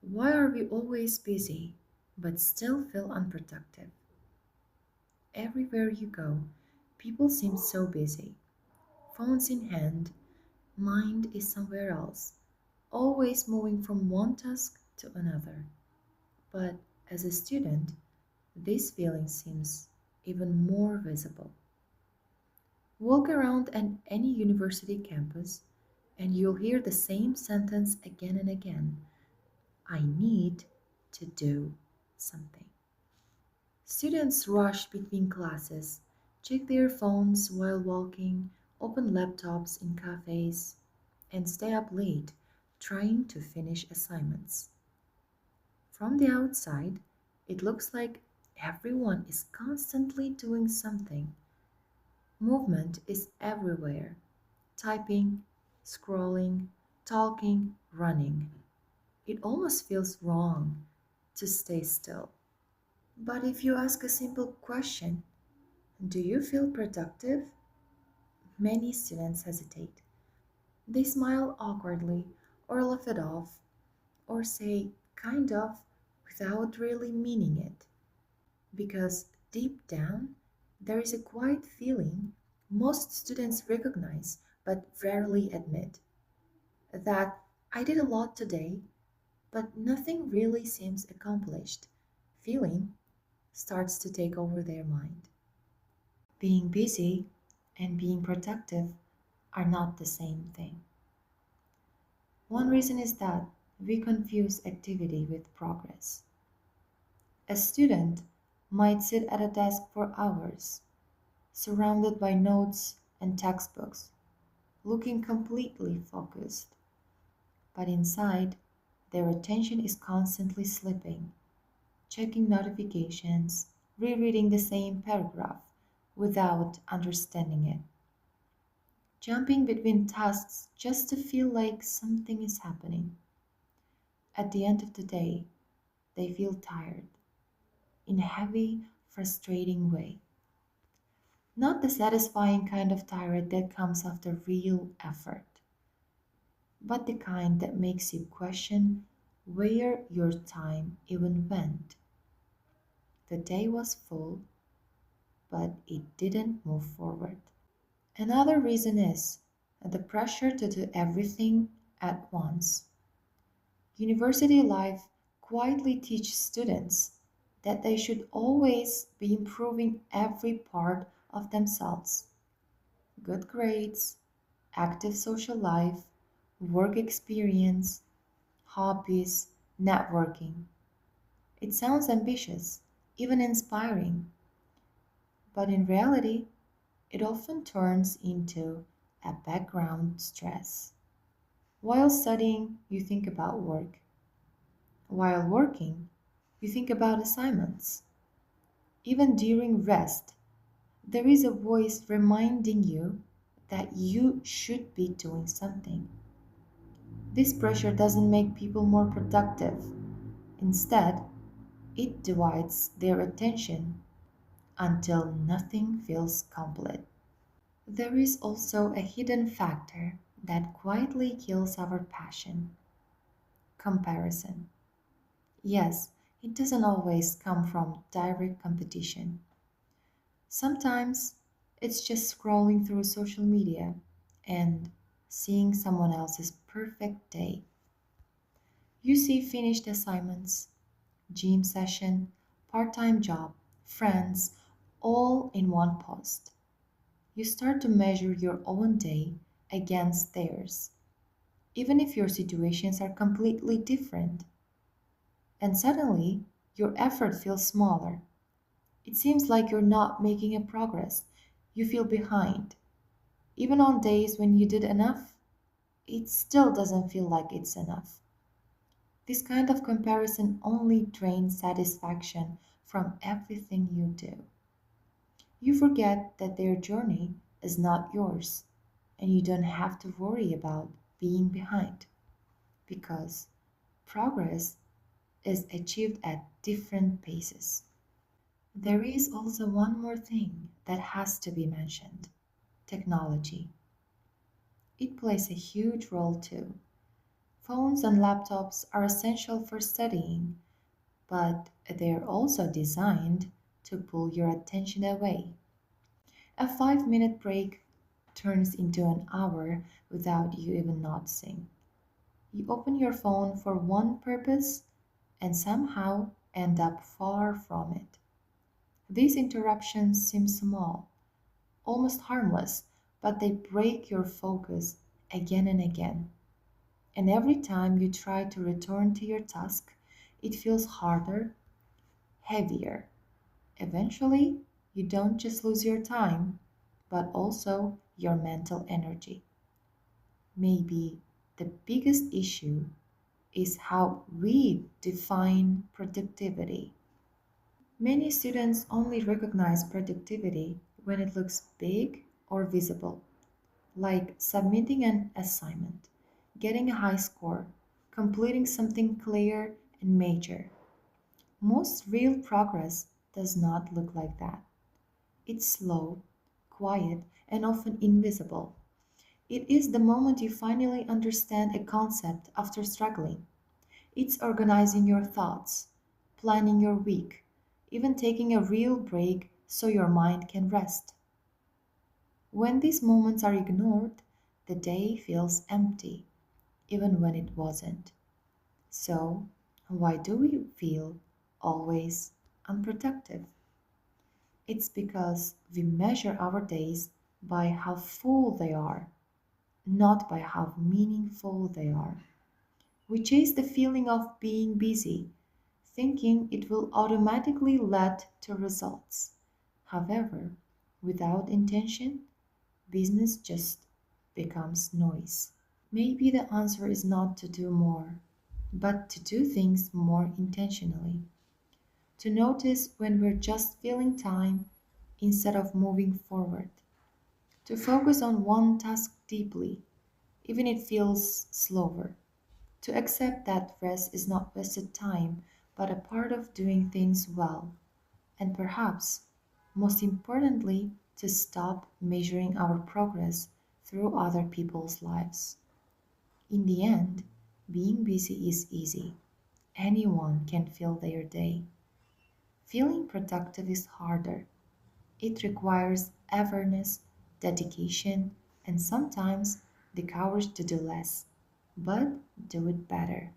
Why are we always busy but still feel unproductive? Everywhere you go, people seem so busy. Phones in hand, mind is somewhere else, always moving from one task to another. But as a student, this feeling seems even more visible. Walk around any university campus and you'll hear the same sentence again and again: I need to do something. Students rush between classes, check their phones while walking, open laptops in cafes, and stay up late trying to finish assignments. From the outside, it looks like everyone is constantly doing something. Movement is everywhere: typing, scrolling, talking, running. It almost feels wrong to stay still. But if you ask a simple question, do you feel productive? Many students hesitate. They smile awkwardly or laugh it off or say kind of without really meaning it. Because deep down, there is a quiet feeling most students recognize but rarely admit, that I did a lot today, but nothing really seems accomplished. Feeling starts to take over their mind. Being busy and being productive are not the same thing. One reason is that we confuse activity with progress. A student might sit at a desk for hours, surrounded by notes and textbooks, looking completely focused, but inside, their attention is constantly slipping, checking notifications, rereading the same paragraph without understanding it, jumping between tasks just to feel like something is happening. At the end of the day, they feel tired in a heavy, frustrating way. Not the satisfying kind of tired that comes after real effort, but the kind that makes you question where your time even went. The day was full, but it didn't move forward. Another reason is the pressure to do everything at once. University life quietly teaches students that they should always be improving every part of themselves: good grades, active social life, work experience, hobbies, networking. It sounds ambitious, even inspiring, but in reality, it often turns into a background stress. While studying, you think about work. While working, you think about assignments. Even during rest, there is a voice reminding you that you should be doing something. This pressure doesn't make people more productive. Instead, it divides their attention until nothing feels complete. There is also a hidden factor that quietly kills our passion: comparison. Yes, it doesn't always come from direct competition. Sometimes it's just scrolling through social media and seeing someone else's perfect day. You see finished assignments, gym session, part time job, friends, all in one post. You start to measure your own day against theirs, even if your situations are completely different. And suddenly, your effort feels smaller. It seems like you're not making a progress. You feel behind. Even on days when you did enough, it still doesn't feel like it's enough. This kind of comparison only drains satisfaction from everything you do. You forget that their journey is not yours, and you don't have to worry about being behind, because progress is achieved at different paces. There is also one more thing that has to be mentioned: technology. It plays a huge role too. Phones and laptops are essential for studying, but they're also designed to pull your attention away. A 5-minute break turns into an hour without you even noticing. You open your phone for one purpose and somehow end up far from it. These interruptions seem small, almost harmless, but they break your focus again and again. And every time you try to return to your task, it feels harder, heavier. Eventually, you don't just lose your time, but also your mental energy. Maybe the biggest issue is how we define productivity. Many students only recognize productivity when it looks big or visible, like submitting an assignment, getting a high score, completing something clear and major. Most real progress does not look like that. It's slow, quiet, and often invisible. It is the moment you finally understand a concept after struggling. It's organizing your thoughts, planning your week, even taking a real break so your mind can rest. When these moments are ignored, the day feels empty, even when it wasn't. So, why do we feel always unproductive? It's because we measure our days by how full they are, not by how meaningful they are. We chase the feeling of being busy, thinking it will automatically lead to results. However, without intention, business just becomes noise. Maybe the answer is not to do more, but to do things more intentionally. To notice when we're just filling time instead of moving forward. To focus on one task deeply, even if it feels slower. To accept that rest is not wasted time, but a part of doing things well. And perhaps, most importantly, to stop measuring our progress through other people's lives. In the end, being busy is easy. Anyone can fill their day. Feeling productive is harder. It requires awareness, dedication, and sometimes the courage to do less, but do it better.